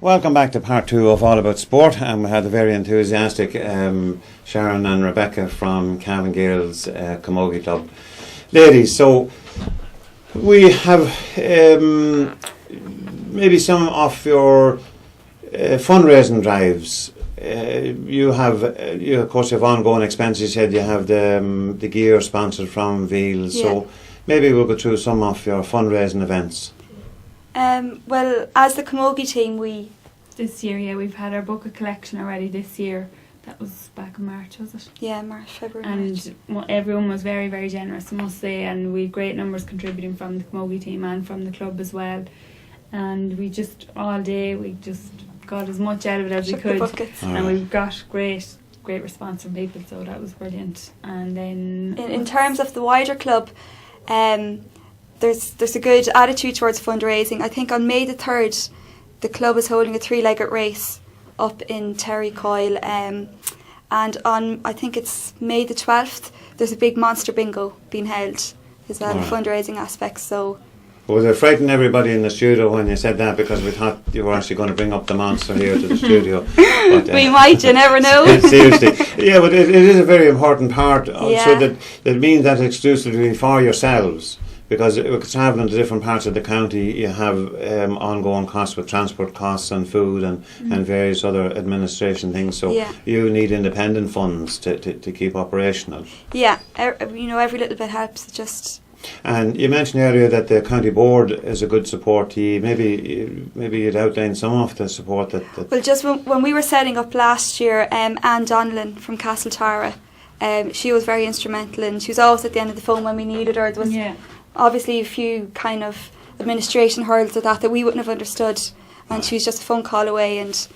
Welcome back to part 2 of All About Sport, and we had the very enthusiastic Sharon and Rebecca from Cavan Gaels Camogie Club. Ladies, so we have maybe some of your fundraising drives. You of course have ongoing expenses. You said you have the gear sponsored from Veals, so maybe we'll go through some of your fundraising events. Well, as the Camogie team, this year, we've had our bucket collection already this year. That was back in March, was it? Yeah, March, February. And everyone was very, very generous, I must say, and we had great numbers contributing from the Camogie team and from the club as well. And we just, all day, we just got as much out of it as we could. And we got great response from people, so that was brilliant. And then in terms of the wider club, there's a good attitude towards fundraising. I think on May the 3rd, the club is holding a 3-legged race up in Terry Coyle, and on, I think it's May the 12th, there's a big monster bingo being held as well, fundraising aspects. So was it frightening everybody in the studio when you said that, because we thought you were actually going to bring up the monster here to the studio? But, we might, you never know. Seriously, yeah, but it is a very important part. So that means that exclusively for yourselves. Because it's travelling to different parts of the county, you have ongoing costs with transport costs and food and various other administration things. So you need independent funds to keep operational. Yeah, every little bit helps. And you mentioned earlier that the county board is a good support to you. Maybe you'd outline some of the support that. Well, just when we were setting up last year, Anne Donnellan from Castletara, she was very instrumental, and she was always at the end of the phone when we needed her. There was obviously a few kind of administration hurdles with that we wouldn't have understood, and she was just a phone call away, and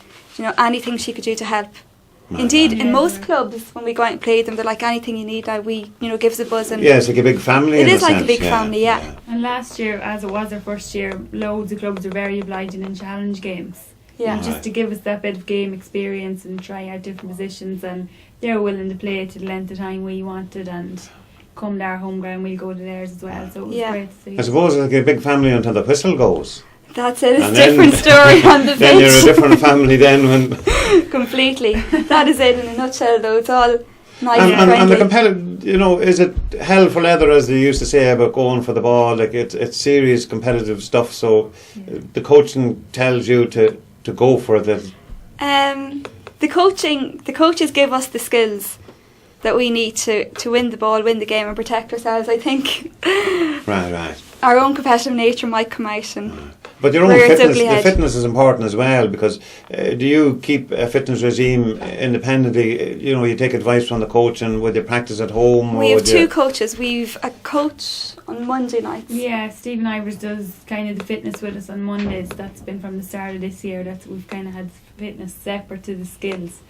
anything she could do to help. Indeed, in most clubs, when we go out and play them, they're like, anything you need now, give us a buzz. And it's like a big family. It is like a big family, yeah. And last year, as it was our first year, loads of clubs were very obliging in challenge games. Yeah. Just to give us that bit of game experience and try out different positions, and they're willing to play to the length of time we wanted, and come to our home ground, we'll go to theirs as well. So it was great to see. I suppose it's like a big family until the whistle goes. That's it. It's a different story on the pitch. Then you're a different family then. When completely. That is it in a nutshell, though. It's all nice and friendly. And the competitive, is it hell for leather, as they used to say about going for the ball? Like it's serious competitive stuff. So the coaching tells you to go for it. The coaches give us the skills that we need to win the ball, win the game, and protect ourselves, I think. Right. Our own competitive nature might come out. But your own fitness is important as well, because do you keep a fitness regime independently? You take advice from the coach, and would you practice at home? We have two coaches. We've a coach on Monday nights. Yeah, Stephen Ivers does kind of the fitness with us on Mondays. That's been from the start of this year. We've kind of had fitness separate to the skills,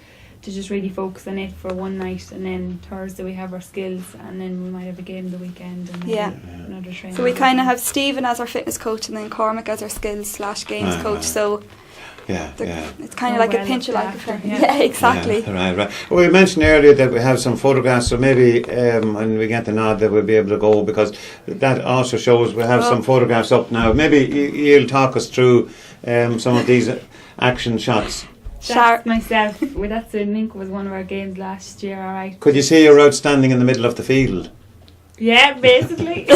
to just really focus on it for one night, and then Thursday we have our skills, and then we might have a game the weekend, and another training. So we kind of have Stephen as our fitness coach, and then Cormac as our skills/games coach. So it's kind of like a pinch of like effect. Yeah, exactly. Right. Well, we mentioned earlier that we have some photographs, so maybe when we get the nod that we'll be able to go, because that also shows we have some photographs up now. Maybe you'll talk us through some of these action shots. That's myself. That's I think was one of our games last year. All right. Could you see you're outstanding in the middle of the field? Yeah, basically.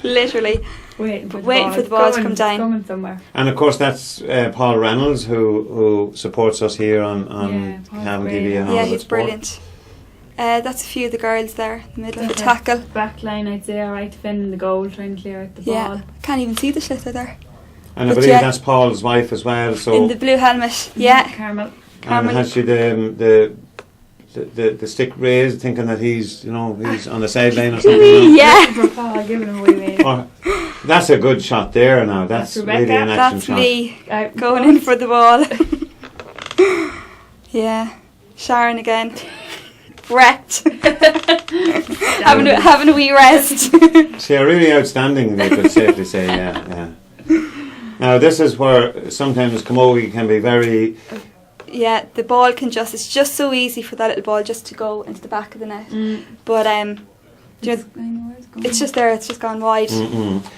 Literally. Waiting for the ball to come down. Coming somewhere. And of course that's Paul Reynolds who supports us here on Cavan TV and all. Yeah, he's brilliant. That's a few of the girls there in the middle of the tackle. Back line, I'd say, all right, defending the goal, trying to clear out the ball. I can't even see the sliotar there. And I believe that's Paul's wife as well. So in the blue helmet, Carmel. And has she the stick raised, thinking that he's on the sideline or something? Yeah. Paul, giving him away. That's a good shot there. Now that's Rebecca. Really an action shot. That's me going in for the ball. Yeah, Sharon again. Wrecked. having a wee rest. So you're really outstanding, they could safely say. Yeah. Now this is where sometimes Camogie can be very. Yeah, the ball it's just so easy for that little ball just to go into the back of the net. But It's just there. It's just gone wide.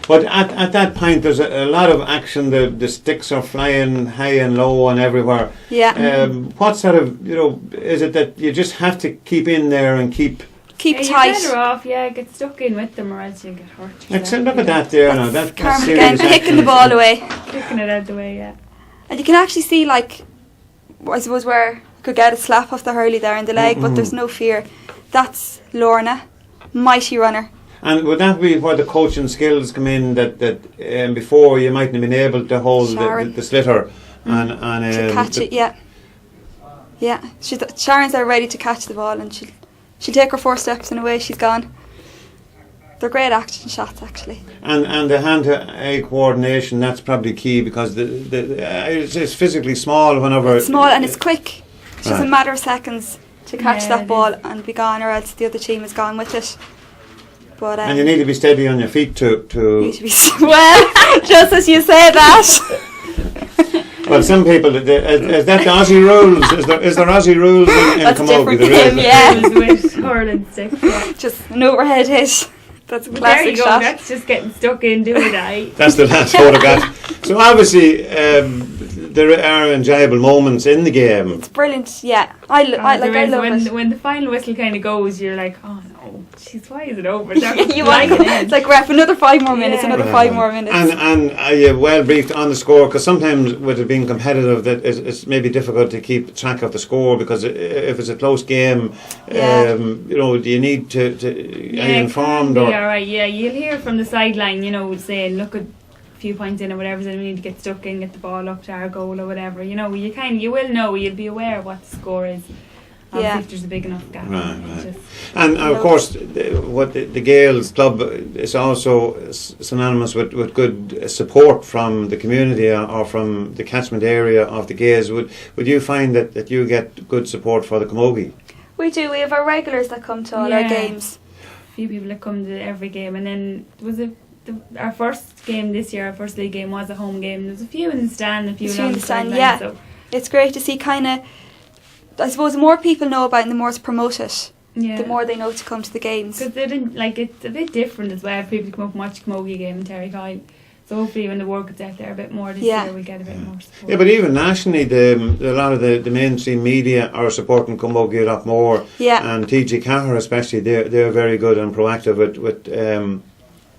But at that point, there's a lot of action. The sticks are flying high and low and everywhere. Yeah. What sort of, is it that you just have to keep in there and keep tight? You're better off, get stuck in with them, or else you get hurt. Look at that there now. That's again, kicking the ball away. Kicking it out the way, yeah. And you can actually see, like, I suppose where you could get a slap off the hurley there in the leg, but there's no fear. That's Lorna, mighty runner. And would that be where the coaching skills come in, that before you mightn't have been able to hold the slitter and to catch it, yeah. Sharon's there ready to catch the ball, and she'll take her 4 steps and away she's gone. They're great action shots, actually. And the hand-to-eye coordination, that's probably key, because it's physically small whenever... It's small and it's quick. It's just a matter of seconds to catch that ball and be gone, or else the other team is gone with it. But and you need to be steady on your feet to... You need to be well, just as you say that. Well, some people, is that the Aussie rules? Is there Aussie rules in That's Camogie? Different game, yeah. With hurling sticks, just an overhead hit. That's a classic there you go, shot. that's just getting stuck in, do or die. That's the last photograph. So obviously, there are enjoyable moments in the game. It's brilliant, yeah. I love it. When the final whistle kind of goes, you're like, oh no, jeez, why is it over? You want it. It's like, ref, another 5 more minutes, another 5 more minutes. And are you well briefed on the score? Because sometimes with it being competitive, that it's maybe difficult to keep track of the score, because if it's a close game, do you need to are you informed? Or alright, you'll hear from the sideline, saying, look at few points in or whatever, so we need to get stuck in, get the ball up to our goal or whatever. You will know, you'll be aware of what the score is. If there's a big enough gap. Right. And of course, the Gaels club is also synonymous with good support from the community or from the catchment area of the Gaels. Would you find that you get good support for the Camogie? We do. We have our regulars that come to all our games. A few people that come to every game, and then our first game this year, our first league game, was a home game. There's a few in the stand, a few along the sideline. So it's great to see. I suppose the more people know about it, the more it's promoted. The more they know to come to the games. Because it's a bit different as well. People come up and watch a Camogie game in Terry Kyle. So hopefully when the word gets out there a bit more this year, we get a bit more support. Yeah, but even nationally, a lot of the mainstream media are supporting Camogie a lot more. Yeah. And TG Cahir especially, they're very good and proactive with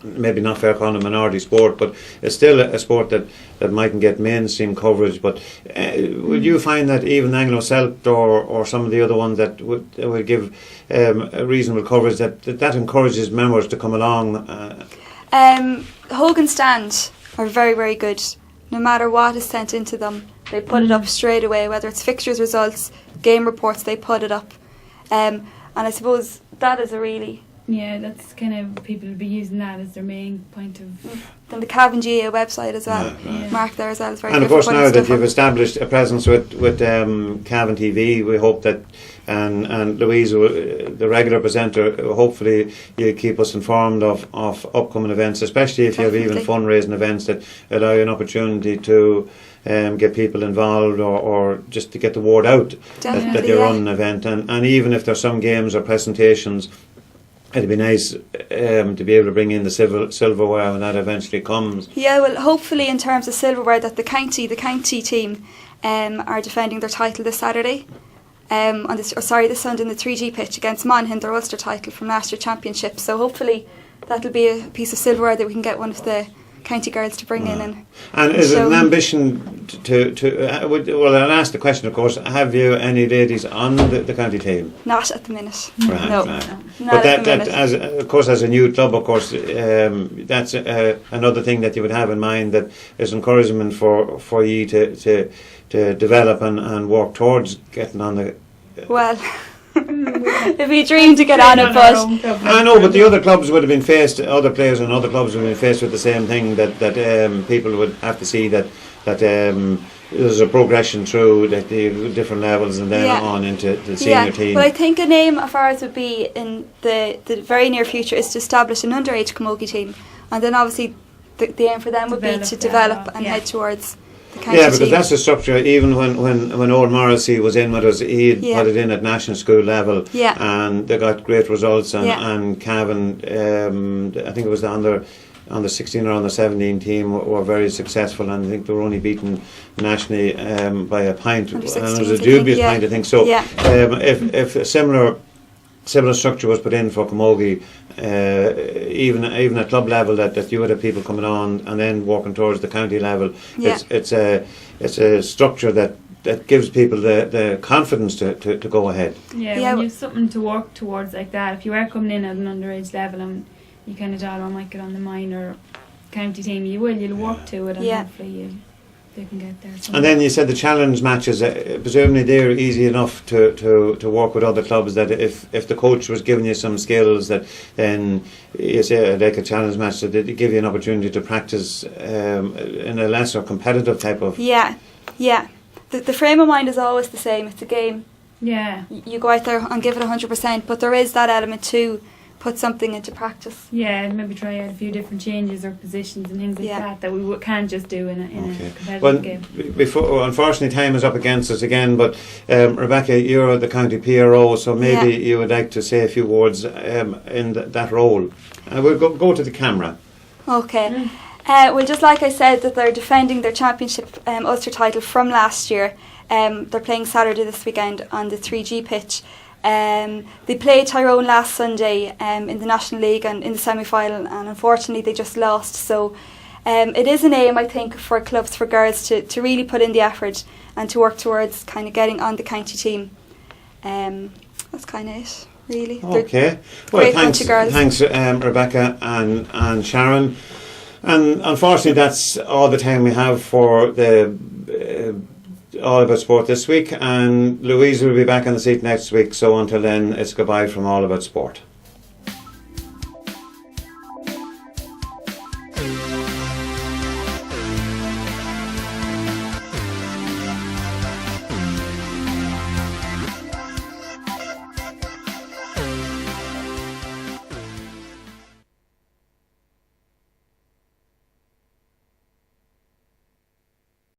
maybe not fair calling a minority sport, but it's still a sport that mightn't get mainstream coverage. But would you find that even Anglo-Celt or some of the other ones that would give a reasonable coverage, that encourages members to come along? Hogan Stand are very, very good. No matter what is sent into them, they put it up straight away, whether it's fixtures, results, game reports, they put it up. And I suppose that is a really... Yeah, that's kind of, people will be using that as their main point of... Then the Cavan Gaels website as well. Mark there as well is very good. And of course now that you've established a presence with Cavan TV, we hope that, and Louise, the regular presenter, hopefully you keep us informed of upcoming events, especially if you have even fundraising events that allow you an opportunity to get people involved or just to get the word out that you're running an event. And even if there's some games or presentations, it'd be nice to be able to bring in the silverware when that eventually comes. Yeah, well, hopefully in terms of silverware, that the county team are defending their title this Saturday. This Sunday on the 3G pitch against Monaghan, their Ulster title from last year's championship. So hopefully that'll be a piece of silverware that we can get one of the county girls to bring in. And is it an ambition well, I'll ask the question, of course, have you any ladies on the county team? Not at the minute. Right, no. But that as a new club, of course, that's another thing that you would have in mind, that is encouragement for you to develop and work towards getting on the... Well... It'd be a dream to get on it, but I know, but the other clubs would have been faced, other players in other clubs would have been faced with the same thing, that people would have to see that there's a progression through the different levels and then on into the senior team. Well, I think a name of ours would be in the very near future is to establish an underage Camogie team, and then obviously the aim for them would be to develop and head towards the county Yeah, because team. that's the structure. Even when Old Morrissey was in with us, he'd put it in at national school level, and they got great results. And Cavan, I think it was on the 16 or on the 17 team were very successful, and I think they were only beaten nationally by a pint, and it was a dubious pint, I think. So if a similar structure was put in for Camogie, even at club level, that you would have people coming on and then working towards the county level. It's a structure that gives people the confidence to go ahead. Yeah, when you've something to work towards like that, if you are coming in at an underage level and you kind of thought, I might get on the minor county team, you'll work to it, and hopefully they can get there. And then you said the challenge matches, presumably they're easy enough to work with other clubs, that if the coach was giving you some skills, that then you say like a challenge match, that they give you an opportunity to practice in a lesser competitive type of... Yeah. The frame of mind is always the same. It's a game. Yeah. You go out there and give it 100%, but there is that element to put something into practice. Yeah, and maybe try out a few different changes or positions and things like that we can't just do in a competitive game. Before, unfortunately, time is up against us again, but Rebecca, you're the county PRO, so maybe you would like to say a few words in that role. We'll go to the camera. Okay. Well, just like I said, that they're defending their championship Ulster title from last year. They're playing Saturday this weekend on the 3G pitch. They played Tyrone last Sunday in the National League and in the semi-final, and unfortunately they just lost. So it is an aim, I think, for clubs, for girls to really put in the effort and to work towards kind of getting on the county team. That's kind of it, really. Okay. Well, thanks Rebecca and Sharon. And unfortunately that's all the time we have for the All About Sport this week, and Louise will be back on the seat next week, so until then it's goodbye from All About Sport.